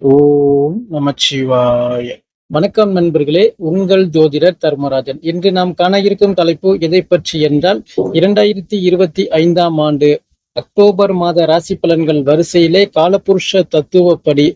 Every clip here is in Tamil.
ஓம் நமச்சிவாய. வணக்கம் நண்பர்களே, உங்கள் ஜோதிடர் தர்மராஜன். இன்று நாம் காண இருக்கும் தலைப்பு எதை பற்றி என்றால் 2025ஆம் ஆண்டு அக்டோபர் மாத ராசி பலன்கள் வரிசையிலே காலபுருஷ தத்துவப்படி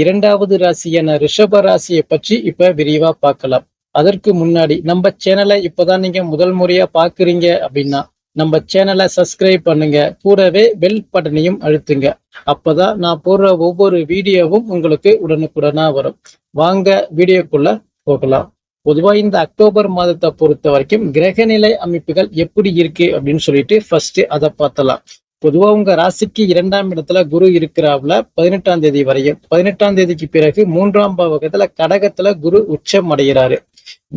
2வது ராசியான ரிஷப ராசியை பற்றி இப்ப விரிவா பார்க்கலாம். அதற்கு முன்னாடி நம்ம சேனலை இப்பதான் நீங்க முதல் முறையா பாக்குறீங்க அப்படின்னா நம்ம சேனலை சப்ஸ்கிரைப் பண்ணுங்க, கூடவே பெல் பட்டனையும் அழுத்துங்க. அப்பதான் நான் போடுற ஒவ்வொரு வீடியோவும் உங்களுக்கு உடனுக்குடனா வரும். வாங்க வீடியோக்குள்ள போகலாம். பொதுவா இந்த அக்டோபர் மாதத்தை பொறுத்த வரைக்கும் கிரகநிலை அமைப்புகள் எப்படி இருக்கு அப்படின்னு சொல்லிட்டு ஃபர்ஸ்ட் அதை பார்த்தலாம். பொதுவா உங்க ராசிக்கு 2ஆம் இடத்துல குரு இருக்கிறாப்ல 18ஆம் தேதி வரையும். 18ஆம் தேதிக்கு பிறகு 3ஆம் பாவகத்துல கடகத்துல குரு உச்சம் அடைகிறாரு.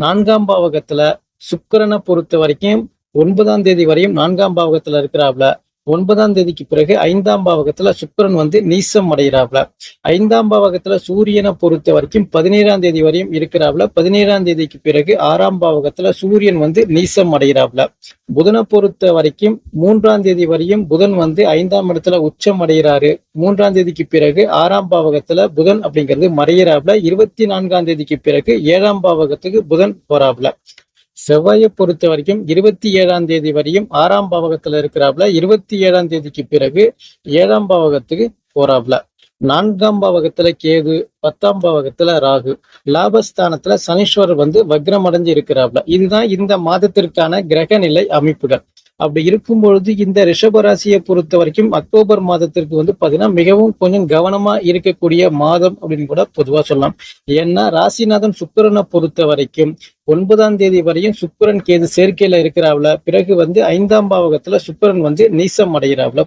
4ஆம் பாவகத்துல சுக்கிரனை பொறுத்த வரைக்கும் 9ஆம் தேதி வரையும் 4ஆம் பாவகத்துல இருக்கிறாப்ல. 9ஆம் தேதிக்கு பிறகு 5ஆம் பாவகத்துல சுக்கிரன் நீசம் அடைகிறாப்ல. 5ஆம் பாவகத்துல சூரியனை பொறுத்த வரைக்கும் 17ஆம் தேதி வரையும் இருக்கிறாப்ல. 17ஆம் தேதிக்கு பிறகு 6ஆம் பாவகத்துல சூரியன் நீசம் அடைகிறாப்ல. புதனை பொறுத்த வரைக்கும் 3ஆம் தேதி வரையும் புதன் 5ஆம் இடத்துல உச்சம் அடைகிறாரு. 3ஆம் தேதிக்கு பிறகு 6ஆம் பாவகத்துல புதன் அப்படிங்கிறது மறைகிறாப்ல. 24ஆம் தேதிக்கு பிறகு 7ஆம் பாவகத்துக்கு புதன் போறாப்ல. செவ்வாயை பொறுத்த வரைக்கும் 27ஆம் தேதி வரையும் 6ஆம் பாவகத்துல இருக்கிறாப்ல. 27ஆம் தேதிக்கு பிறகு 7ஆம் பாவகத்துக்கு போறாப்ல. 4ஆம் பாவகத்துல கேது, 10ஆம் பாவகத்துல ராகு, லாபஸ்தானத்துல சனீஸ்வரர் வக்ரம் அடைஞ்சு இருக்கிறாப்ல. இதுதான் இந்த மாதத்திற்கான கிரக நிலை அமைப்புகள். அப்படி இருக்கும் பொழுது இந்த ரிஷபராசியை பொறுத்த வரைக்கும் அக்டோபர் மாதத்திற்கு பாத்தீங்கன்னா மிகவும் கொஞ்சம் கவனமா இருக்கக்கூடிய மாதம் அப்படின்னு கூட பொதுவா சொல்லலாம். ஏன்னா ராசிநாதன் சுக்கிரனை பொறுத்த வரைக்கும் 9ஆம் தேதி வரையும் சுக்கிரன் கேது சேர்க்கையில இருக்கிறாப்ல. பிறகு 5ஆம் பாவகத்துல சுக்கிரன் நீசம் அடைகிறாப்ல.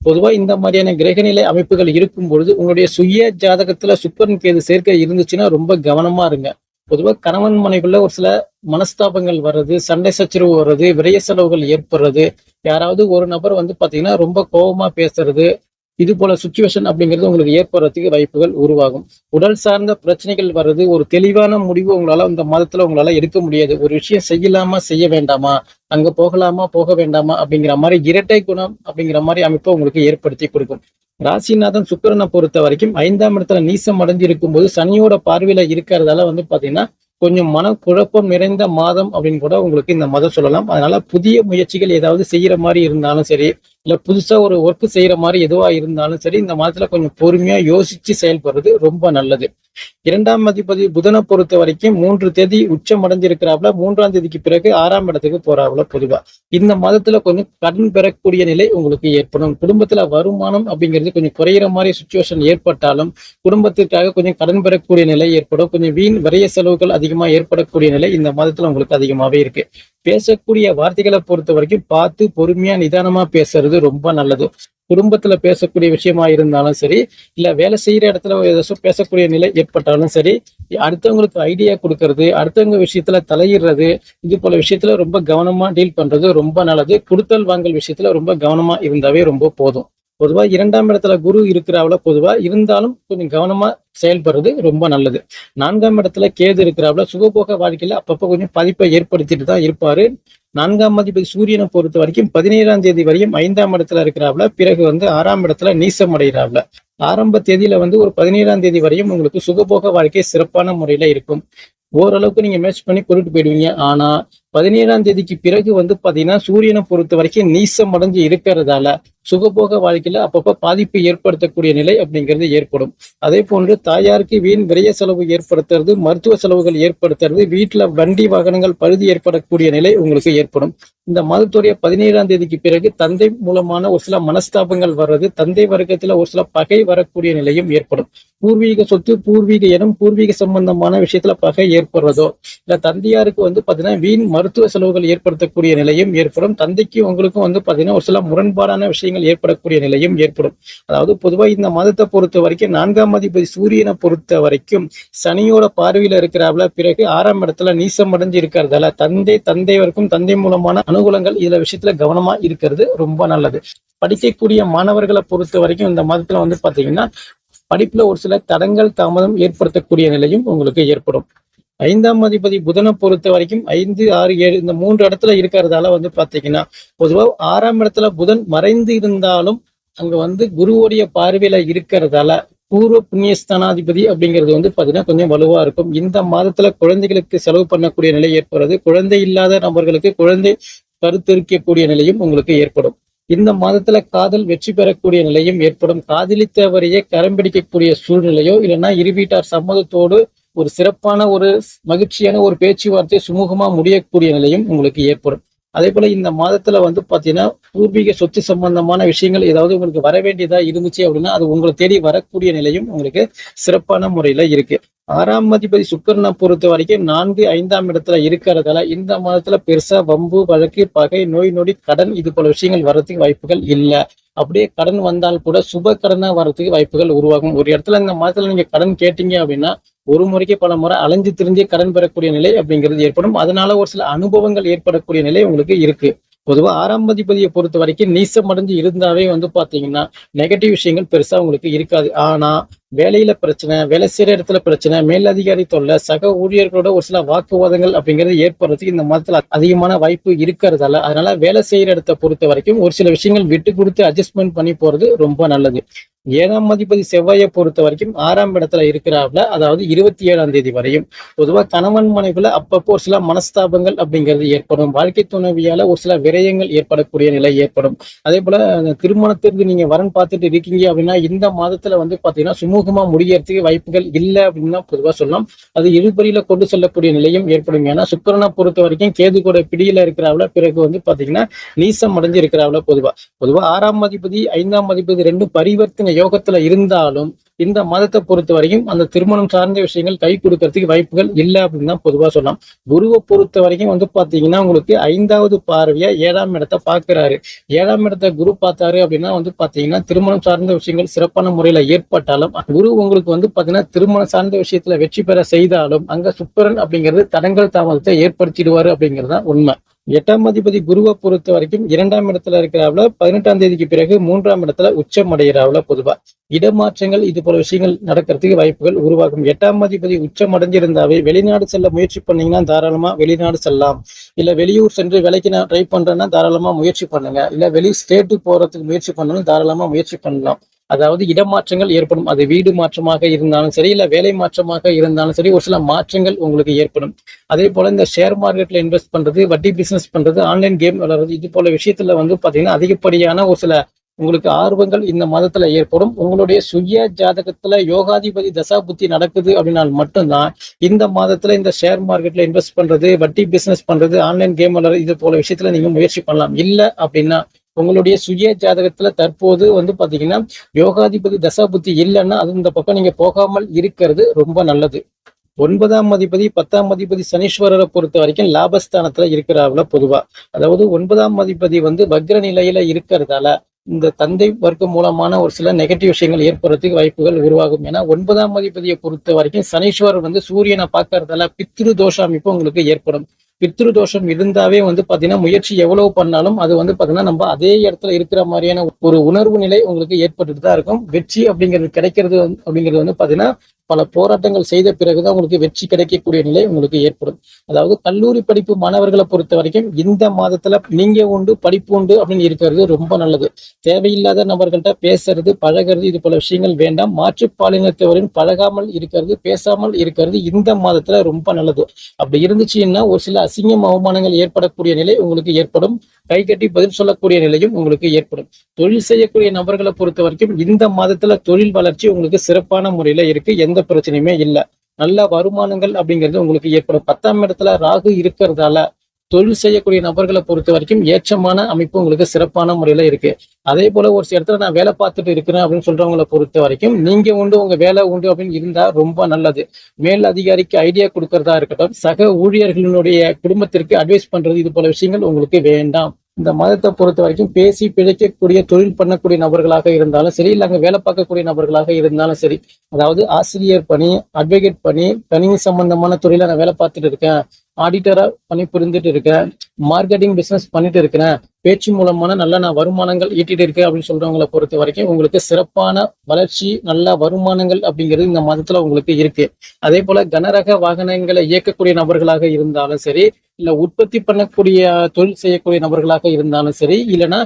பொதுவா இந்த மாதிரியான கிரகநிலை அமைப்புகள் இருக்கும் பொழுது உங்களுடைய சுய ஜாதகத்துல சுக்கிரன் கேது சேர்க்கை இருந்துச்சுன்னா ரொம்ப கவனமா இருங்க. பொதுவா கணவன் மனைவிக்குள்ள ஒரு சில மனஸ்தாபங்கள் வர்றது, சண்டை சச்சரவு வர்றது, விரய செலவுகள் ஏற்படுறது, யாராவது ஒரு நபர் பாத்தீங்கன்னா ரொம்ப கோபமா பேசுறது, இது போல சுச்சுவேஷன் அப்படிங்கிறது உங்களுக்கு ஏற்படுறதுக்கு வாய்ப்புகள் உருவாகும். உடல் சார்ந்த பிரச்சனைகள் வர்றது, ஒரு தெளிவான முடிவு உங்களால இந்த மாதத்துல உங்களால எடுக்க முடியாது. ஒரு விஷயம் செய்யலாமா செய்ய வேண்டாமா, அங்க போகலாமா போக வேண்டாமா அப்படிங்கிற மாதிரி இரட்டை குணம் அப்படிங்கிற மாதிரி அமைப்பை உங்களுக்கு ஏற்படுத்தி கொடுக்கும். ராசிநாதன் சுக்கிரனை பொறுத்த வரைக்கும் 5ஆம் இடத்துல நீசம் அடைஞ்சிருக்கும் போது சனியோட பார்வையில இருக்கிறதால பாத்தீங்கன்னா கொஞ்சம் மனக்குழப்பம் நிறைந்த மாதம் அப்படின்னு கூட உங்களுக்கு இந்த மாதம் சொல்லலாம். அதனால புதிய முயற்சிகள் ஏதாவது செய்யற மாதிரி இருந்தாலும் சரி, இல்ல புதுசா ஒரு ஒர்க் செய்யற மாதிரி எதுவா இருந்தாலும் சரி, இந்த மாதத்துல கொஞ்சம் பொறுமையா யோசிச்சு செயல்படுறது ரொம்ப நல்லது. 2ஆம் அதிபதி புதனை பொறுத்த வரைக்கும் 3 தேதி உச்சம் அடைஞ்சிருக்கிறாப்ல. 3ஆம் தேதிக்கு பிறகு 6ஆம் இடத்துக்கு போறாப்ல. பொதுவா இந்த மாதத்துல கொஞ்சம் கடன் பெறக்கூடிய நிலை உங்களுக்கு ஏற்படும். குடும்பத்துல வருமானம் அப்படிங்கிறது கொஞ்சம் குறையிற மாதிரி சுச்சுவேஷன் ஏற்பட்டாலும் குடும்பத்திற்காக கொஞ்சம் கடன் பெறக்கூடிய நிலை ஏற்படும். கொஞ்சம் வீண் விரய செலவுகள் அதிகமா ஏற்படக்கூடிய நிலை இந்த மாதத்துல உங்களுக்கு அதிகமாவே இருக்கு. பேசக்கூடிய வார்த்தைகளை பொறுத்த வரைக்கும் பார்த்து பொறுமையா நிதானமா பேசுறது ரொம்ப நல்லது. குடும்பத்துல பேசக்கூடிய விஷயமா இருந்தாலும் சரி, இல்ல வேலை செய்யற இடத்துல ஏதாச்சும் பேசக்கூடிய நிலை ஏற்பட்டாலும் சரி, அடுத்தவங்களுக்கு ஐடியா கொடுக்கறது, அடுத்தவங்க விஷயத்துல தலையிடுறது, இது போல விஷயத்துல ரொம்ப கவனமா டீல் பண்றது ரொம்ப நல்லது. கொடுத்தல் வாங்கல் விஷயத்துல ரொம்ப கவனமா இருந்தாவே ரொம்ப போதும். பொதுவா 2ஆம் இடத்துல குரு இருக்கிறாவில, பொதுவா இருந்தாலும் கொஞ்சம் கவனமா செயல்படுறது ரொம்ப நல்லது. 4ஆம் இடத்துல கேது இருக்கிறாவில, சுகபோக வாழ்க்கையில அப்பப்போ கொஞ்சம் பாதிப்பை ஏற்படுத்திட்டு தான் இருப்பாரு. 4ஆம் அதிபதி சூரியனை பொறுத்த வரைக்கும் 17ஆம் தேதி வரையும் 5ஆம் இடத்துல இருக்கிறாப்ல. பிறகு 6ஆம் இடத்துல நீசம் அடைகிறாப்ல. ஆரம்ப தேதியில ஒரு 17ஆம் தேதி வரையும் உங்களுக்கு சுகபோக வாழ்க்கை சிறப்பான முறையில இருக்கும். ஓரளவுக்கு நீங்க மேட்ச் பண்ணி கொண்டுட்டு போயிடுவீங்க. ஆனா 17ஆம் தேதிக்கு பிறகு பாத்தீங்கன்னா சூரியனை பொறுத்த வரைக்கும் நீசம் அடைஞ்சு இருக்கிறதால சுகபோக வாழ்க்கையில அப்பப்ப பாதிப்பு ஏற்படுத்தக்கூடிய நிலை அப்படிங்கிறது ஏற்படும். அதே போன்று தாயாருக்கு வீண் விரய செலவு ஏற்படுத்துறது, மருத்துவ செலவுகள் ஏற்படுத்துறது, வீட்டுல வண்டி வாகனங்கள் பழுது ஏற்படக்கூடிய நிலை உங்களுக்கு ஏற்படும். இந்த மாதத்துடைய 17ஆம் தேதிக்கு பிறகு தந்தை மூலமான ஒரு சில மனஸ்தாபங்கள் வர்றது, தந்தை வர்க்கத்துல ஒரு சில பகை வரக்கூடிய நிலையும் ஏற்படும். பூர்வீக சொத்து, பூர்வீக இடம், பூர்வீக சம்பந்தமான விஷயத்துல பகை ஏற்படுறதோ, இல்ல தந்தையாருக்கு பாத்தீங்கன்னா வீண் மருத்துவ செலவுகள் ஏற்படுத்தக்கூடிய நிலையும் ஏற்படும். தந்தைக்கு உங்களுக்கும் பாத்தீங்கன்னா ஒரு சில முரண்பாடான விஷயங்கள் ஏற்படக்கூடிய நிலையும் ஏற்படும். அதாவது பொதுவா இந்த மாதத்தை பொறுத்த வரைக்கும் 4ஆம் அதிபதி சூரியனை பொறுத்த வரைக்கும் சனியோட பார்வையில இருக்கிறாப்ல. பிறகு 6ஆம் இடத்துல நீசம் அடைஞ்சு இருக்கிறதால தந்தை வரைக்கும் தந்தை மூலமான அனுகூலங்கள் இதுல விஷயத்துல கவனமா இருக்கிறது ரொம்ப நல்லது. படிக்கக்கூடிய மாணவர்களை பொறுத்த வரைக்கும் இந்த மாதத்துல பாத்தீங்கன்னா படிப்புல ஒரு சில தடங்கள் தாமதம் ஏற்படுத்தக்கூடிய நிலையும் உங்களுக்கு ஏற்படும். 5ஆம் அதிபதி புதனை பொறுத்த வரைக்கும் 5, 6, 7 இந்த 3 இடத்துல இருக்கிறதால பாத்தீங்கன்னா பொதுவா 6ஆம் இடத்துல புதன் மறைந்து இருந்தாலும் அங்க குருவுடைய பார்வையில இருக்கிறதால பூர்வ புண்ணியஸ்தானாதிபதி அப்படிங்கிறது வந்து பாத்தீங்கன்னா கொஞ்சம் வலுவா இருக்கும். இந்த மாதத்துல குழந்தைகளுக்கு செலவு பண்ணக்கூடிய நிலை ஏற்படுறது. குழந்தை இல்லாத நபர்களுக்கு குழந்தை கருத்தரிக்கக்கூடிய நிலையும் உங்களுக்கு ஏற்படும். இந்த மாதத்துல காதல் வெற்றி பெறக்கூடிய நிலையும் ஏற்படும். காதலித்தவரையே கரம் பிடிக்கக்கூடிய சூழ்நிலையோ இல்லைன்னா இரு வீட்டார் சம்மதத்தோடு ஒரு சிறப்பான ஒரு மகிழ்ச்சியான ஒரு பேச்சுவார்த்தை சுமூகமா முடியக்கூடிய நிலையும் உங்களுக்கு ஏற்படும். அதே போல இந்த மாதத்துல வந்து பாத்தீங்கன்னா பூர்வீக சொத்து சம்பந்தமான விஷயங்கள் ஏதாவது உங்களுக்கு வர வேண்டியதா இருந்துச்சு அப்படின்னா அது உங்களை தேடி வரக்கூடிய நிலையும் உங்களுக்கு சிறப்பான முறையில இருக்கு. 6ஆம் அதிபதி சுக்கிரனை பொறுத்த வரைக்கும் 4, 5ஆம் இடத்துல இருக்கிறதால இந்த மாதத்துல பெருசா வம்பு, வழக்கு, பகை, நோய் நொடி, கடன் இது போல விஷயங்கள் வர்றதுக்கு வாய்ப்புகள் இல்லை. அப்படியே கடன் வந்தால் கூட சுப கடனா வர்றதுக்கு வாய்ப்புகள் உருவாகும். ஒரு இடத்துல இந்த மாதத்துல நீங்க கடன் கேட்டீங்க அப்படின்னா ஒரு முறைக்கு பல முறை அலைஞ்சு திரிஞ்சு கடன் பெறக்கூடிய நிலை அப்படிங்கிறது ஏற்படும். அதனால ஒரு சில அனுபவங்கள் ஏற்படக்கூடிய நிலை உங்களுக்கு இருக்கு. பொதுவா 6ஆம் அதிபதியை பொறுத்த வரைக்கும் நீசம் அடைஞ்சு இருந்தாவே வந்து பாத்தீங்கன்னா நெகட்டிவ் விஷயங்கள் பெருசா உங்களுக்கு இருக்காது. ஆனா வேலையில பிரச்சனை, வேலை செய்யற இடத்துல பிரச்சனை, மேலதிகாரி தொல்லை, சக ஊழியர்களோட ஒரு சில வாக்குவாதங்கள் அப்படிங்கிறது ஏற்படுறதுக்கு இந்த மாதத்துல அதிகமான வாய்ப்பு இருக்கிறதால அதனால வேலை செய்யற இடத்தை பொறுத்த வரைக்கும் ஒரு சில விஷயங்கள் விட்டு கொடுத்து அட்ஜஸ்ட்மெண்ட் பண்ணி போறது ரொம்ப நல்லது. 7ஆம் அதிபதி செவ்வாயை பொறுத்த வரைக்கும் 6ஆம் இடத்துல இருக்கிறாப்ல, அதாவது 27ஆம் தேதி வரையும் பொதுவா கணவன் மனைவில அப்பப்போ ஒரு சில மனஸ்தாபங்கள் அப்படிங்கிறது ஏற்படும். வாழ்க்கை துணைவியால ஒரு சில விரயங்கள் ஏற்படக்கூடிய நிலை ஏற்படும். அதே போல திருமணத்திற்கு நீங்க வரன் பார்த்துட்டு இருக்கீங்க அப்படின்னா இந்த மாதத்துல வந்து பாத்தீங்கன்னா சுமூகமா முடியறதுக்கு வாய்ப்புகள் இல்லை அப்படின்னு பொதுவா சொல்லலாம். அது இழுபறியில கொண்டு செல்லக்கூடிய நிலையும் ஏற்படும். ஏன்னா சுக்கிரனை பொறுத்த வரைக்கும் கேது கூட பிடியில இருக்கிறாவில, பிறகு வந்து பாத்தீங்கன்னா நீசம் அடைஞ்சு இருக்கிறாவில. பொதுவா 6ஆம் அதிபதி 5ஆம் அதிபதி ரெண்டும் பரிவர்த்தனை யோகத்துல இருந்தாலும் இந்த மாதத்தை பொறுத்த வரைக்கும் அந்த திருமணம் சார்ந்த விஷயங்கள் கை கொடுக்கறதுக்கு வாய்ப்புகள் இல்லை அப்படின்னு தான் பொதுவா சொல்லலாம். குருவை பொறுத்த வரைக்கும் வந்து பாத்தீங்கன்னா உங்களுக்கு 5வது பார்வையா 7ஆம் இடத்தை பாக்குறாரு. 7ஆம் இடத்தை குரு பார்த்தாரு அப்படின்னா வந்து பாத்தீங்கன்னா திருமணம் சார்ந்த விஷயங்கள் சிறப்பான முறையில ஏற்பட்டாலும் குரு உங்களுக்கு வந்து பாத்தீங்கன்னா திருமணம் சார்ந்த விஷயத்துல வெற்றி பெற செய்தாலும் அங்க சுக்கிரன் அப்படிங்கிறது தடங்கள் தாமதத்தை ஏற்படுத்திடுவாரு அப்படிங்கிறது தான் உண்மை. 8ஆம் அதிபதி குருவை பொறுத்த வரைக்கும் 2ஆம் இடத்துல இருக்கிறாவில, 18ஆம் தேதிக்கு பிறகு 3ஆம் இடத்துல உச்சம் அடைகிறாவில. பொதுவா இடமாற்றங்கள் இது போல விஷயங்கள் நடக்கிறதுக்கு வாய்ப்புகள் உருவாகும். 8ஆம் அதிபதி உச்சம் அடைஞ்சிருந்தாவே வெளிநாடு செல்ல முயற்சி பண்ணீங்கன்னா தாராளமா வெளிநாடு செல்லலாம். இல்ல வெளியூர் சென்று வேலைக்கு நான் ட்ரை பண்றேன்னா தாராளமா முயற்சி பண்ணுங்க. இல்ல வெளி ஸ்டேட்டு போறதுக்கு முயற்சி பண்ணணும், தாராளமா முயற்சி பண்ணலாம். அதாவது இடமாற்றங்கள் ஏற்படும். அது வீடு மாற்றமாக இருந்தாலும் சரி, இல்ல வேலை மாற்றமாக இருந்தாலும் சரி, ஒரு சில மாற்றங்கள் உங்களுக்கு ஏற்படும். அதே போல இந்த ஷேர் மார்க்கெட்ல இன்வெஸ்ட் பண்றது, வட்டி பிசினஸ் பண்றது, ஆன்லைன் கேம் விளையாடுறது இது போல விஷயத்துல வந்து பாத்தீங்கன்னா அதிகப்படியான ஒரு சில உங்களுக்கு ஆர்வங்கள் இந்த மாதத்துல ஏற்படும். உங்களுடைய சுய ஜாதகத்துல யோகாதிபதி தசா புத்தி நடக்குது அப்படின்னால் மட்டும்தான் இந்த மாதத்துல இந்த ஷேர் மார்க்கெட்ல இன்வெஸ்ட் பண்றது, வட்டி பிசினஸ் பண்றது, ஆன்லைன் கேம் விளையாடுறது இது போல விஷயத்துல நீங்க முயற்சி பண்ணலாம். இல்ல அப்படின்னா உங்களுடைய சுய ஜாதகத்துல தற்போது வந்து பாத்தீங்கன்னா யோகாதிபதி தசா புத்தி இல்லைன்னா அது இந்த பக்கம் நீங்க போகாமல் இருக்கிறது ரொம்ப நல்லது. 9ஆம் அதிபதி 10ஆம் அதிபதி சனீஸ்வரரை பொறுத்த வரைக்கும் லாபஸ்தானத்துல இருக்கிறாங்கள. பொதுவா அதாவது 9ஆம் அதிபதி வந்து வக்ர நிலையில இருக்கிறதால இந்த தந்தை வர்க்கம் மூலமான ஒரு சில நெகட்டிவ் விஷயங்கள் ஏற்படுறதுக்கு வாய்ப்புகள் உருவாகும். ஏன்னா 9ஆம் அதிபதியை பொறுத்த வரைக்கும் சனீஸ்வரர் வந்து சூரியனை பார்க்கறதால பித்ரு தோஷ அமைப்பு உங்களுக்கு ஏற்படும். பித்ரு தோஷம் இருந்தாவே வந்து பாத்தீங்கன்னா முயற்சி எவ்வளவு பண்ணாலும் அது வந்து பாத்தீங்கன்னா நம்ம அதே இடத்துல இருக்கிற மாதிரியான ஒரு உணர்வு நிலை உங்களுக்கு ஏற்பட்டுட்டு தான் இருக்கும். வெற்றி அப்படிங்கிறது கிடைக்கிறது அப்படிங்கிறது வந்து பாத்தீங்கன்னா பல போராட்டங்கள் செய்த பிறகுதான் உங்களுக்கு வெற்றி கிடைக்கக்கூடிய நிலை உங்களுக்கு ஏற்படும். அதாவது கல்லூரி படிப்பு மாணவர்களை பொறுத்த வரைக்கும் இந்த மாதத்துல நீங்க உண்டு படிப்பு உண்டு அப்படின்னு இருக்கிறது ரொம்ப நல்லது. தேவையில்லாத நபர்கள்ட்ட பேசுறது, பழகிறது இது போல விஷயங்கள் வேண்டாம். மாற்றுப்பாலினத்தவரின் பழகாமல் இருக்கிறது, பேசாமல் இருக்கிறது இந்த மாதத்துல ரொம்ப நல்லது. அப்படி இருந்துச்சுன்னா ஒரு சில அசிங்கம் அவமானங்கள் ஏற்படக்கூடிய நிலை உங்களுக்கு ஏற்படும். கை கட்டி பதில் சொல்லக்கூடிய நிலையும் உங்களுக்கு ஏற்படும். தொழில் செய்யக்கூடிய நபர்களை பொறுத்த வரைக்கும் இந்த மாதத்துல தொழில் வளர்ச்சி உங்களுக்கு சிறப்பான முறையில இருக்கு. எந்த பிரச்சனையுமே இல்லை. நல்ல வருமானங்கள் அப்படிங்கிறது உங்களுக்கு ஏற்படும். 10ஆம் இடத்துல ராகு இருக்கிறதால தொழில் செய்யக்கூடிய நபர்களை பொறுத்த வரைக்கும் ஏற்றமான அமைப்பு உங்களுக்கு சிறப்பான முறையில இருக்கு. அதே போல ஒரு சில இடத்துல நான் வேலை பார்த்துட்டு இருக்கிறேன் அப்படின்னு சொல்றவங்களை பொறுத்த வரைக்கும் நீங்க உண்டு உங்க வேலை உண்டு அப்படின்னு இருந்தா ரொம்ப நல்லது. மேல் அதிகாரிக்கு ஐடியா கொடுக்கறதா இருக்கட்டும், சக ஊழியர்களுடைய குடும்பத்திற்கு அட்வைஸ் பண்றது இது போல விஷயங்கள் உங்களுக்கு வேண்டாம். இந்த மதத்தை பொறுத்த வரைக்கும் பேசி பிழைக்கக்கூடிய தொழில் பண்ணக்கூடிய நபர்களாக இருந்தாலும் சரி, இல்ல அங்க வேலை பார்க்கக்கூடிய நபர்களாக இருந்தாலும் சரி, அதாவது ஆசிரியர் பணி, அட்வொகேட் பணி, கணினி சம்பந்தமான துறையில நான் வேலை பார்த்துட்டு இருக்கேன், ஆடிட்டரா பணி புரிந்துட்டு இருக்கேன், மார்க்கெட்டிங் பிசினஸ் பண்ணிட்டு இருக்கிறேன், பேச்சு மூலமான நல்ல வருமானங்கள் ஈட்டிட்டு இருக்கு அப்படின்னு சொல்றவங்களை பொறுத்த வரைக்கும் உங்களுக்கு சிறப்பான வளர்ச்சி, நல்ல வருமானங்கள் அப்படிங்கிறது இந்த மாதத்துல உங்களுக்கு இருக்கு. அதே போல கனரக வாகனங்களை இயக்கக்கூடிய நபர்களாக இருந்தாலும் சரி, இல்ல உற்பத்தி பண்ணக்கூடிய தொழில் செய்யக்கூடிய நபர்களாக இருந்தாலும் சரி, இல்லைன்னா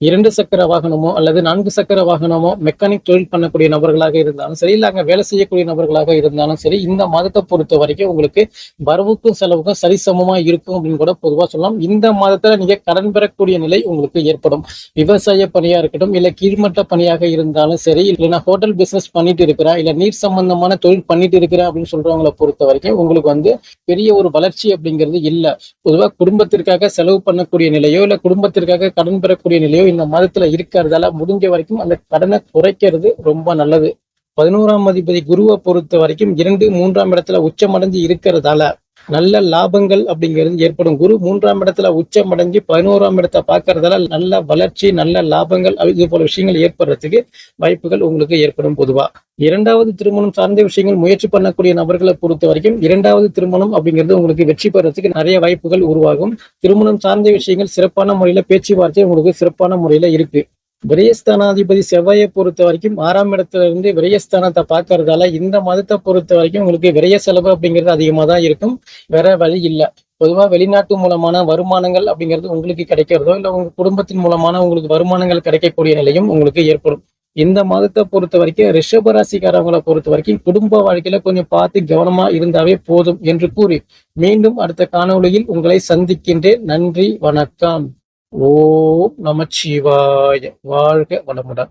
2 சக்கர வாகனமோ அல்லது 4 சக்கர வாகனமோ மெக்கானிக் தொழில் பண்ணக்கூடிய நபர்களாக இருந்தாலும் சரி, இல்ல அங்க வேலை செய்யக்கூடிய நபர்களாக இருந்தாலும் சரி, இந்த மாதத்தை பொறுத்த வரைக்கும் உங்களுக்கு வரவுக்கும் செலவுக்கும் சரிசமமா இருக்கும் அப்படின்னு கூட பொதுவா சொல்லலாம். இந்த மாதத்துல நீங்க கடன் பெறக்கூடிய நிலை உங்களுக்கு ஏற்படும். விவசாய பணியா இருக்கட்டும், இல்ல கீழ்மட்ட பணியாக இருந்தாலும் சரி, இல்லைன்னா ஹோட்டல் பிசினஸ் பண்ணிட்டு இருக்கிறேன், இல்ல நீர் சம்பந்தமான தொழில் பண்ணிட்டு இருக்கிறேன் அப்படின்னு சொல்றவங்களை பொறுத்த வரைக்கும் உங்களுக்கு பெரிய ஒரு வளர்ச்சி அப்படிங்கிறது இல்ல. பொதுவா குடும்பத்திற்காக செலவு பண்ணக்கூடிய நிலையோ இல்ல குடும்பத்திற்காக கடன் பெறக்கூடிய நிலையோ இந்த மாதத்துல இருக்கிறதால முடிஞ்ச வரைக்கும் அந்த கடனை குறைக்கிறது ரொம்ப நல்லது. 11ஆம் அதிபதி குருவை பொறுத்த வரைக்கும் 2, 3ஆம் இடத்துல உச்சமடைஞ்சு இருக்கிறதால நல்ல லாபங்கள் அப்படிங்கிறது ஏற்படும். குரு 3ஆம் இடத்துல உச்சமடைஞ்சு 11ஆம் இடத்தை பார்க்கறதால நல்ல வளர்ச்சி, நல்ல லாபங்கள் இது போல விஷயங்கள் ஏற்படுறதுக்கு வாய்ப்புகள் உங்களுக்கு ஏற்படும். பொதுவா 2வது திருமணம் சார்ந்த விஷயங்கள் முயற்சி பண்ணக்கூடிய நபர்களை பொறுத்த வரைக்கும் 2வது திருமணம் அப்படிங்கிறது உங்களுக்கு வெற்றி பெறறதுக்கு நிறைய வாய்ப்புகள் உருவாகும். திருமணம் சார்ந்த விஷயங்கள் சிறப்பான முறையில பேச்சுவார்த்தை உங்களுக்கு சிறப்பான முறையில இருக்கு. விரயஸ்தானாதிபதி செவ்வாயை பொறுத்த வரைக்கும் 6ஆம் இடத்துல இருந்து விரயஸ்தானத்தை பார்க்கறதால இந்த மாதத்தை பொறுத்த வரைக்கும் உங்களுக்கு விரய செலவு அப்படிங்கிறது அதிகமா தான் இருக்கும். வேற வழி இல்லை. பொதுவா வெளிநாட்டு மூலமான வருமானங்கள் அப்படிங்கிறது உங்களுக்கு கிடைக்கிறதோ இல்ல உங்க குடும்பத்தின் மூலமான உங்களுக்கு வருமானங்கள் கிடைக்கக்கூடிய நிலையும் உங்களுக்கு ஏற்படும். இந்த மாதத்தை பொறுத்த வரைக்கும் ரிஷபராசிக்காரவங்களை பொறுத்த வரைக்கும் குடும்ப வாழ்க்கையில கொஞ்சம் பார்த்து கவனமா இருந்தாவே போதும் என்று கூறி மீண்டும் அடுத்த காணொளியில் உங்களை சந்திக்கின்றேன். நன்றி, வணக்கம். ஓம் நமச்சிவாய. வாழ்க வளமுடன்.